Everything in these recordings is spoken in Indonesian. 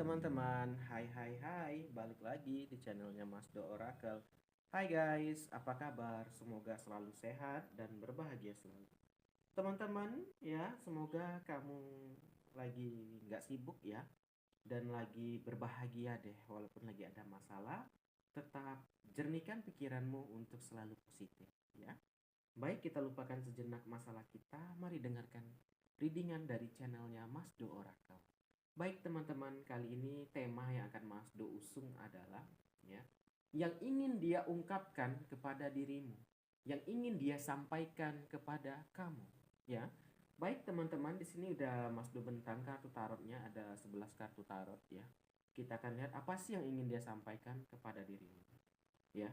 teman-teman, hai, balik lagi di channelnya Mas Do Oracle. Hai guys, apa kabar? Semoga selalu sehat dan berbahagia selalu. Teman-teman, ya semoga kamu lagi nggak sibuk ya, dan lagi berbahagia deh, walaupun lagi ada masalah, tetap jernihkan pikiranmu untuk selalu positif ya. Baik, kita lupakan sejenak masalah kita, mari dengarkan readingan dari channelnya Mas Do Oracle. Baik teman-teman, kali ini tema yang akan Mas Do usung adalah ya, yang ingin dia ungkapkan kepada dirimu, yang ingin dia sampaikan kepada kamu, ya. Baik teman-teman, di sini udah Mas Do bentang kartu tarotnya, ada 11 kartu tarot ya. Kita akan lihat apa sih yang ingin dia sampaikan kepada dirimu, ya.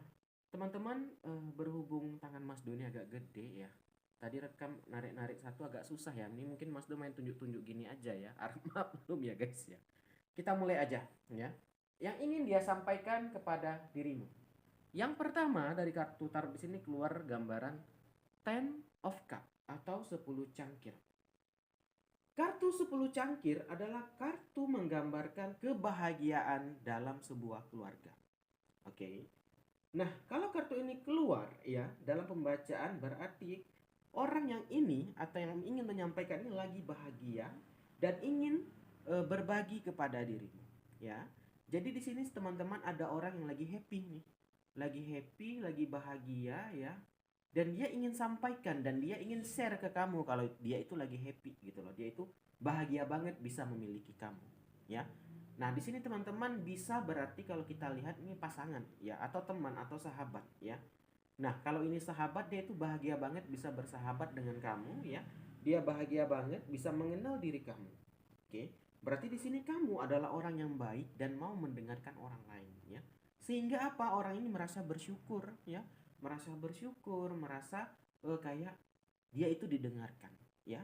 Teman-teman, berhubung tangan Mas Do ini agak gede ya. Tadi rekam narik-narik satu agak susah ya. Ini mungkin Mas Do main tunjuk-tunjuk gini aja ya. Maklum ya guys ya. Kita mulai aja ya. Yang ingin dia sampaikan kepada dirimu. Yang pertama dari kartu tarot di sini keluar gambaran Ten of Cup atau 10 cangkir. Kartu 10 cangkir adalah kartu menggambarkan kebahagiaan dalam sebuah keluarga. Oke. Nah, kalau kartu ini keluar ya dalam pembacaan berarti orang yang ini atau yang ingin menyampaikan ini lagi bahagia dan ingin berbagi kepada dirimu, ya. Jadi di sini teman-teman ada orang yang lagi happy nih. Lagi happy, lagi bahagia ya. Dan dia ingin sampaikan dan dia ingin share ke kamu kalau dia itu lagi happy gitu loh. Dia itu bahagia banget bisa memiliki kamu, ya. Nah, di sini teman-teman bisa berarti kalau kita lihat ini pasangan ya atau teman atau sahabat ya. Nah, kalau ini sahabat dia itu bahagia banget bisa bersahabat dengan kamu ya. Dia bahagia banget bisa mengenal diri kamu. Oke. Berarti di sini kamu adalah orang yang baik dan mau mendengarkan orang lain ya. Sehingga apa? Orang ini merasa bersyukur ya. Merasa bersyukur, merasa kayak dia itu didengarkan ya.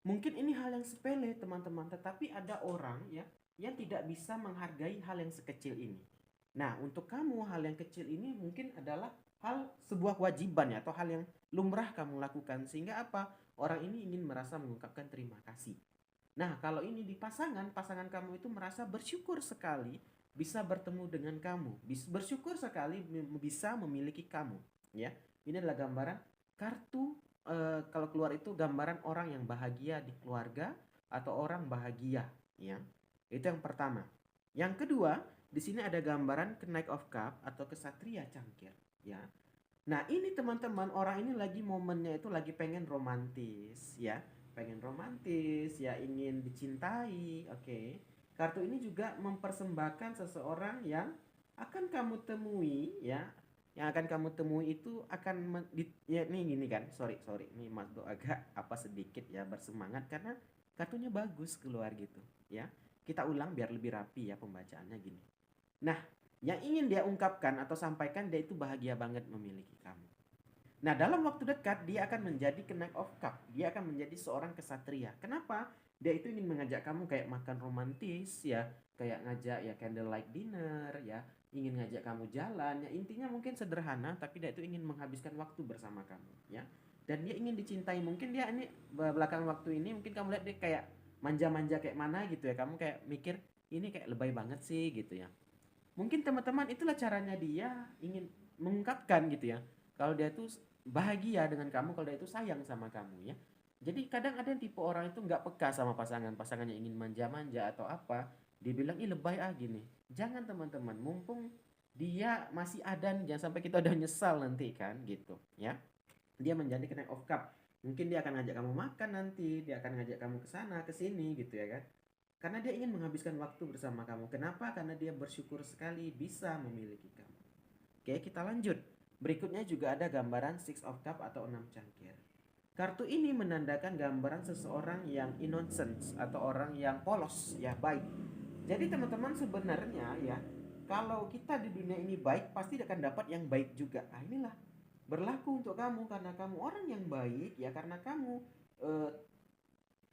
Mungkin ini hal yang sepele teman-teman, tetapi ada orang ya yang tidak bisa menghargai hal yang sekecil ini. Nah, untuk kamu hal yang kecil ini mungkin adalah hal sebuah kewajiban ya atau hal yang lumrah kamu lakukan sehingga apa? Orang ini ingin merasa mengungkapkan terima kasih. Nah, kalau ini di pasangan, pasangan kamu itu merasa bersyukur sekali bisa bertemu dengan kamu, bersyukur sekali bisa memiliki kamu, ya. Ini adalah gambaran kartu kalau keluar itu gambaran orang yang bahagia di keluarga atau orang bahagia, ya. Itu yang pertama. Yang kedua, di sini ada gambaran Knight of Cup atau kesatria cangkir, ya. Nah, ini teman-teman, orang ini lagi momennya itu lagi pengen romantis, ya. Pengen romantis, ya ingin dicintai, oke. Kartu ini juga mempersembahkan seseorang yang akan kamu temui, ya. Yang akan kamu temui itu akan ya nih gini kan. Sorry. Ini Mas Do agak apa sedikit ya bersemangat karena kartunya bagus keluar gitu, ya. Kita ulang biar lebih rapi ya pembacaannya gini. Nah, yang ingin dia ungkapkan atau sampaikan dia itu bahagia banget memiliki kamu. Nah, dalam waktu dekat dia akan menjadi Knight of Cup. Dia akan menjadi seorang kesatria. Kenapa? Dia itu ingin mengajak kamu kayak makan romantis ya, kayak ngajak ya candlelight dinner ya, ingin ngajak kamu jalan ya. Intinya mungkin sederhana tapi dia itu ingin menghabiskan waktu bersama kamu ya. Dan dia ingin dicintai. Mungkin dia ini belakang waktu ini mungkin kamu lihat dia kayak manja-manja kayak mana gitu ya. Kamu kayak mikir ini kayak lebay banget sih gitu ya. Mungkin teman-teman itulah caranya dia ingin mengungkapkan gitu ya. Kalau dia itu bahagia dengan kamu, kalau dia itu sayang sama kamu ya. Jadi kadang ada yang tipe orang itu nggak peka sama pasangannya ingin manja-manja atau apa. Dia bilang ih lebay gini. Jangan teman-teman, mumpung dia masih ada nih, jangan sampai kita udah nyesal nanti kan gitu ya. Dia menjadi Knight of Cup. Mungkin dia akan ngajak kamu makan nanti, dia akan ngajak kamu ke sana, ke sini gitu ya kan. Karena dia ingin menghabiskan waktu bersama kamu. Kenapa? Karena dia bersyukur sekali bisa memiliki kamu. Oke, kita lanjut. Berikutnya juga ada gambaran Six of Cup atau 6 cangkir. Kartu ini menandakan gambaran seseorang yang innocent atau orang yang polos, ya baik. Jadi teman-teman sebenarnya ya, kalau kita di dunia ini baik, pasti akan dapat yang baik juga. Nah inilah berlaku untuk kamu karena kamu orang yang baik ya, karena kamu eh,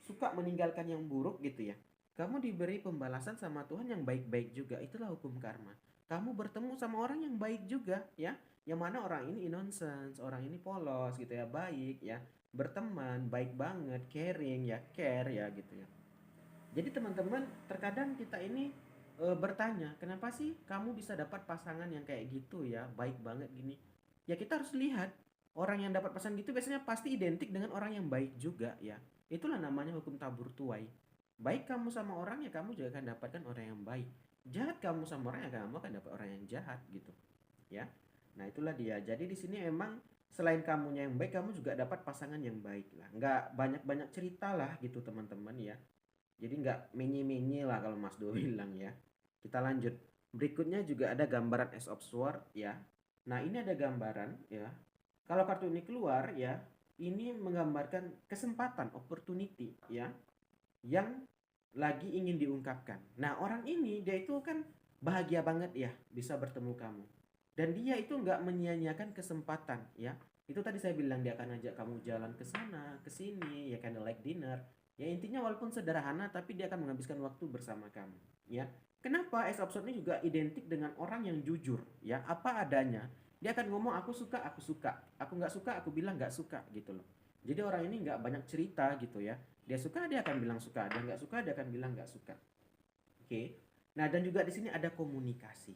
suka meninggalkan yang buruk gitu ya. Kamu diberi pembalasan sama Tuhan yang baik-baik juga. Itulah hukum karma. Kamu bertemu sama orang yang baik juga ya. Yang mana orang ini innocent, orang ini polos gitu ya, baik ya. Berteman, baik banget, caring ya, care ya gitu ya. Jadi teman-teman, terkadang kita ini bertanya, kenapa sih kamu bisa dapat pasangan yang kayak gitu ya, baik banget gini. Ya kita harus lihat, orang yang dapat pasangan gitu biasanya pasti identik dengan orang yang baik juga ya. Itulah namanya hukum tabur tuai. Baik kamu sama orang ya kamu juga akan dapatkan orang yang baik. Jahat kamu sama orang ya kamu akan dapat orang yang jahat gitu ya. Nah itulah dia. Jadi di sini emang selain kamunya yang baik, kamu juga dapat pasangan yang baik lah. Nggak banyak-banyak cerita lah gitu teman-teman ya. Jadi nggak menye-menye lah kalau Mas Do bilang ya. Kita lanjut. Berikutnya juga ada gambaran Ace of Sword ya. Nah ini ada gambaran ya. Kalau kartu ini keluar ya, ini menggambarkan kesempatan, opportunity ya, yang lagi ingin diungkapkan. Nah orang ini dia itu kan bahagia banget ya bisa bertemu kamu. Dan dia itu nggak menyia-nyiakan kesempatan ya. Itu tadi saya bilang dia akan ajak kamu jalan ke sana, ke sini, ya candlelight dinner. Ya intinya walaupun sederhana tapi dia akan menghabiskan waktu bersama kamu ya. Kenapa Ace of Swords ini juga identik dengan orang yang jujur ya, apa adanya. Dia akan ngomong aku suka, aku suka. Aku nggak suka, aku bilang nggak suka gitu loh. Jadi orang ini nggak banyak cerita gitu ya. Dia suka dia akan bilang suka, dia nggak suka dia akan bilang nggak suka. Oke. Nah dan juga di sini ada komunikasi.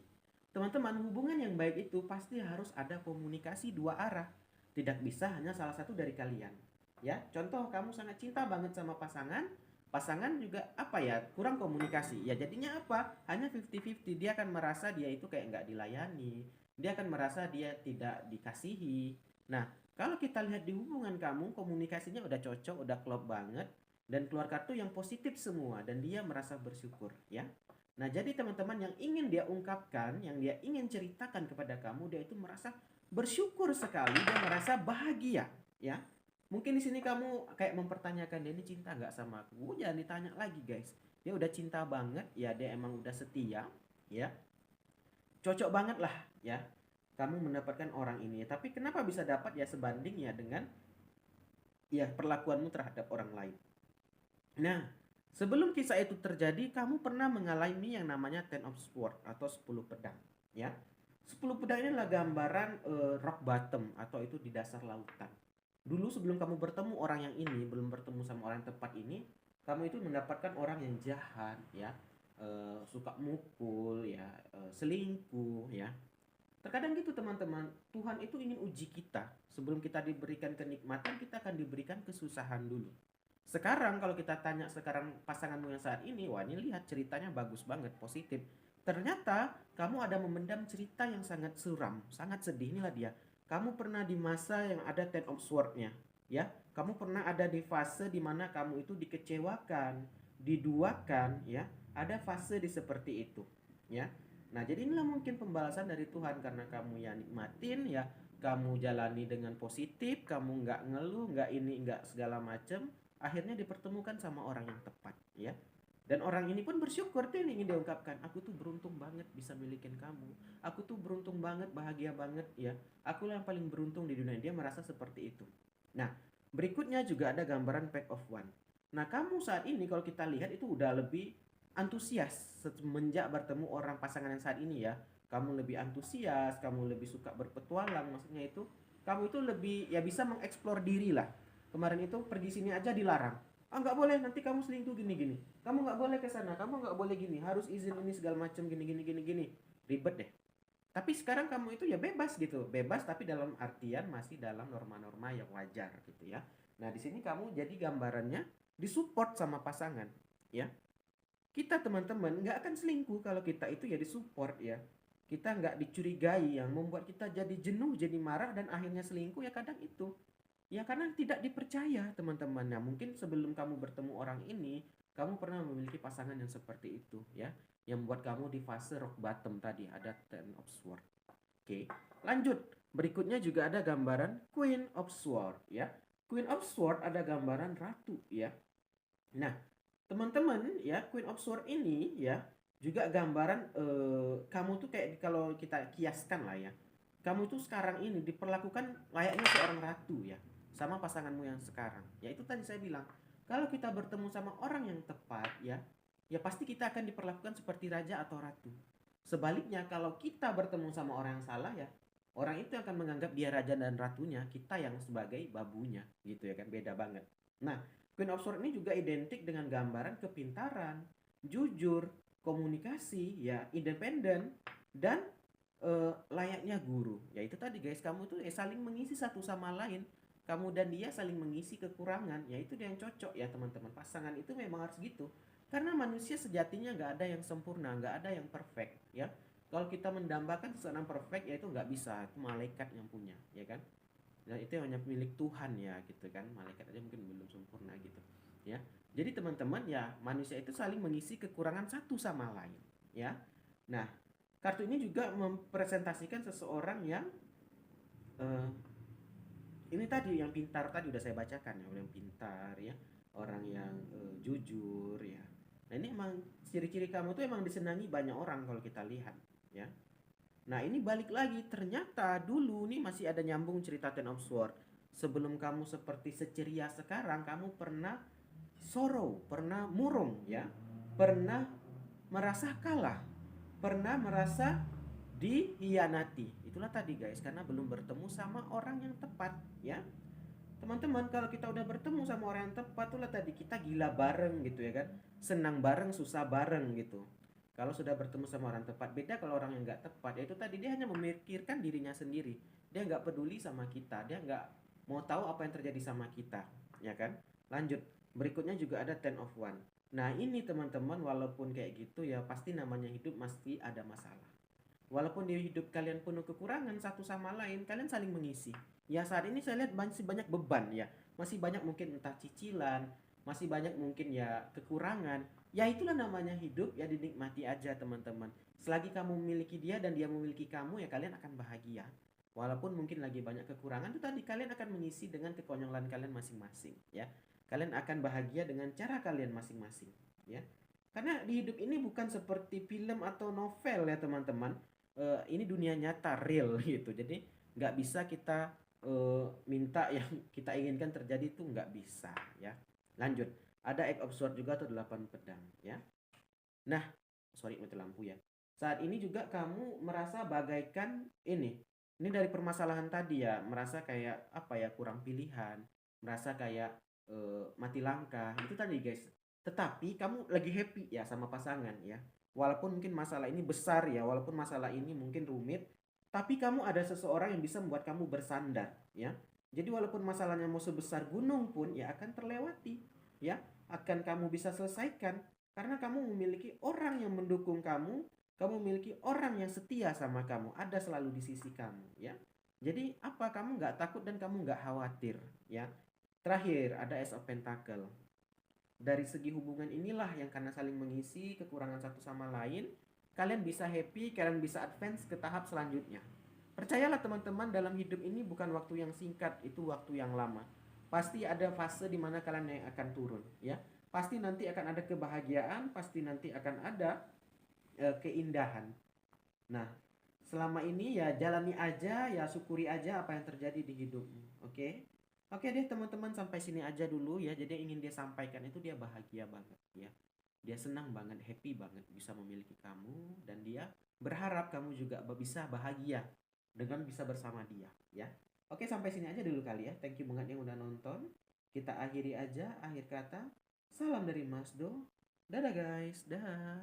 Teman-teman, hubungan yang baik itu pasti harus ada komunikasi dua arah. Tidak bisa hanya salah satu dari kalian. Ya, contoh kamu sangat cinta banget sama pasangan, pasangan juga apa ya, kurang komunikasi. Ya jadinya apa? Hanya 50-50. Dia akan merasa dia itu kayak nggak dilayani. Dia akan merasa dia tidak dikasihi. Nah, kalau kita lihat di hubungan kamu, komunikasinya udah cocok, udah klop banget, dan keluar kartu yang positif semua, dan dia merasa bersyukur ya. Nah, jadi teman-teman yang ingin dia ungkapkan, yang dia ingin ceritakan kepada kamu, dia itu merasa bersyukur sekali dan merasa bahagia, ya. Mungkin di sini kamu kayak mempertanyakan, dia ini cinta nggak sama aku? Jangan ditanya lagi, guys. Dia udah cinta banget, ya dia emang udah setia, ya. Cocok banget lah, ya. Kamu mendapatkan orang ini. Tapi kenapa bisa dapat ya sebanding ya dengan ya perlakuanmu terhadap orang lain. Nah, sebelum kisah itu terjadi, kamu pernah mengalami yang namanya Ten of Swords atau 10 pedang, ya. 10 pedang ini adalah gambaran rock bottom atau itu di dasar lautan. Dulu sebelum kamu bertemu orang yang ini, belum bertemu sama orang yang tepat ini, kamu itu mendapatkan orang yang jahat, ya, suka mukul, ya, selingkuh, ya. Terkadang gitu teman-teman, Tuhan itu ingin uji kita. Sebelum kita diberikan kenikmatan, kita akan diberikan kesusahan dulu. Sekarang kalau kita tanya sekarang pasanganmu yang saat ini, wah ini lihat ceritanya bagus banget, positif. Ternyata kamu ada memendam cerita yang sangat suram, sangat sedih. Inilah dia. Kamu pernah di masa yang ada Ten of Sword-nya, ya. Kamu pernah ada di fase di mana kamu itu dikecewakan, diduakan, ya. Ada fase di seperti itu, ya. Nah, jadi inilah mungkin pembalasan dari Tuhan karena kamu ya nikmatin ya, kamu jalani dengan positif, kamu nggak ngeluh, nggak ini, nggak segala macem, akhirnya dipertemukan sama orang yang tepat ya. Dan orang ini pun bersyukur tuh ingin diungkapkan, aku tuh beruntung banget bisa milikin kamu. Aku tuh beruntung banget, bahagia banget ya. Aku yang paling beruntung di dunia. Dia merasa seperti itu. Nah, berikutnya juga ada gambaran pack of one. Nah, kamu saat ini kalau kita lihat itu udah lebih antusias semenjak bertemu orang pasangan yang saat ini ya. Kamu lebih antusias, kamu lebih suka berpetualang, maksudnya itu kamu itu lebih ya bisa mengeksplor diri lah. Kemarin itu pergi sini aja dilarang. Ah nggak boleh, nanti kamu selingkuh gini gini. Kamu nggak boleh ke sana, kamu nggak boleh gini, harus izin ini segala macam gini gini gini gini. Ribet deh. Tapi sekarang kamu itu ya bebas gitu, bebas tapi dalam artian masih dalam norma-norma yang wajar gitu ya. Nah di sini kamu jadi gambarannya disupport sama pasangan, ya. Kita teman-teman nggak akan selingkuh kalau kita itu ya disupport ya. Kita nggak dicurigai yang membuat kita jadi jenuh, jadi marah dan akhirnya selingkuh ya kadang itu. Ya karena tidak dipercaya teman-teman. Nah mungkin sebelum kamu bertemu orang ini, kamu pernah memiliki pasangan yang seperti itu ya. Yang membuat kamu di fase rock bottom tadi, ada Ten of Swords. Oke, lanjut. Berikutnya juga ada gambaran Queen of Swords ya. Queen of Swords ada gambaran ratu ya. Nah, teman-teman ya, Queen of Swords ini ya juga gambaran kamu tuh kayak kalau kita kiaskan lah ya. Kamu tuh sekarang ini diperlakukan layaknya seorang ratu ya sama pasanganmu yang sekarang. Ya itu tadi saya bilang, kalau kita bertemu sama orang yang tepat ya, ya pasti kita akan diperlakukan seperti raja atau ratu. Sebaliknya kalau kita bertemu sama orang yang salah ya, orang itu akan menganggap dia raja dan ratunya, kita yang sebagai babunya gitu ya kan, beda banget. Nah, Queen of Swords ini juga identik dengan gambaran kepintaran, jujur, komunikasi, ya independen, dan layaknya guru. Ya itu tadi guys, kamu tuh saling mengisi satu sama lain. Kamu dan dia saling mengisi kekurangan. Ya itu dia yang cocok ya teman-teman. Pasangan itu memang harus gitu. Karena manusia sejatinya nggak ada yang sempurna, nggak ada yang perfect ya. Kalau kita mendambakan seseorang perfect ya itu nggak bisa, itu malaikat yang punya ya kan. Dan itu hanya milik Tuhan ya gitu kan. Malaikat aja mungkin belum sempurna gitu ya. Jadi teman-teman ya, manusia itu saling mengisi kekurangan satu sama lain ya. Nah, kartu ini juga mempresentasikan seseorang yang uh, ini tadi yang pintar, tadi udah saya bacakan ya, orang yang pintar ya, orang yang jujur ya. Nah ini emang ciri-ciri kamu tuh emang disenangi banyak orang kalau kita lihat ya. Nah ini balik lagi, ternyata dulu nih masih ada nyambung cerita Ten of Swords. Sebelum kamu seperti seceria sekarang, kamu pernah sorrow, pernah murung ya, pernah merasa kalah, pernah merasa dihianati. Itulah tadi guys, karena belum bertemu sama orang yang tepat ya. Teman-teman, kalau kita udah bertemu sama orang yang tepat, itulah tadi kita gila bareng gitu ya kan, senang bareng, susah bareng gitu. Kalau sudah bertemu sama orang tepat, beda kalau orang yang nggak tepat. Yaitu tadi dia hanya memikirkan dirinya sendiri, dia nggak peduli sama kita, dia nggak mau tahu apa yang terjadi sama kita ya kan. Lanjut, berikutnya juga ada Ten of One. Nah ini teman-teman, walaupun kayak gitu ya, pasti namanya hidup pasti ada masalah. Walaupun di hidup kalian penuh kekurangan satu sama lain, kalian saling mengisi. Ya saat ini saya lihat masih banyak beban ya, masih banyak mungkin entah cicilan, masih banyak mungkin ya kekurangan. Ya itulah namanya hidup ya, dinikmati aja teman-teman. Selagi kamu memiliki dia dan dia memiliki kamu ya kalian akan bahagia. Walaupun mungkin lagi banyak kekurangan, itu tadi kalian akan mengisi dengan kekonyolan kalian masing-masing ya. Kalian akan bahagia dengan cara kalian masing-masing ya. Karena di hidup ini bukan seperti film atau novel ya teman-teman. Ini dunia nyata real gitu. Jadi nggak bisa kita minta yang kita inginkan terjadi, itu nggak bisa ya. Lanjut, ada Eight of Swords juga atau 8 pedang ya. Nah, sorry mati lampu ya. Saat ini juga kamu merasa bagaikan ini dari permasalahan tadi ya, merasa kayak apa ya, kurang pilihan, merasa kayak mati langkah itu tadi guys. Tetapi kamu lagi happy ya sama pasangan ya. Walaupun mungkin masalah ini besar ya, walaupun masalah ini mungkin rumit, tapi kamu ada seseorang yang bisa membuat kamu bersandar ya. Jadi walaupun masalahnya mau sebesar gunung pun ya akan terlewati ya, akan kamu bisa selesaikan karena kamu memiliki orang yang mendukung kamu, kamu memiliki orang yang setia sama kamu, ada selalu di sisi kamu ya. Jadi apa, kamu nggak takut dan kamu nggak khawatir ya. Terakhir ada Ace of Pentacle. Dari segi hubungan inilah yang karena saling mengisi kekurangan satu sama lain, kalian bisa happy, kalian bisa advance ke tahap selanjutnya. Percayalah teman-teman, dalam hidup ini bukan waktu yang singkat, itu waktu yang lama. Pasti ada fase di mana kalian yang akan turun ya. Pasti nanti akan ada kebahagiaan, pasti nanti akan ada keindahan. Nah, selama ini ya jalani aja ya, syukuri aja apa yang terjadi di hidupmu. Oke? Oke deh teman-teman, sampai sini aja dulu ya. Jadi yang ingin dia sampaikan itu, dia bahagia banget ya. Dia senang banget, happy banget bisa memiliki kamu, dan dia berharap kamu juga bisa bahagia dengan bisa bersama dia ya. Oke, sampai sini aja dulu kali ya. Thank you banget yang udah nonton. Kita akhiri aja, akhir kata. Salam dari Mas Do. Dadah guys, dah.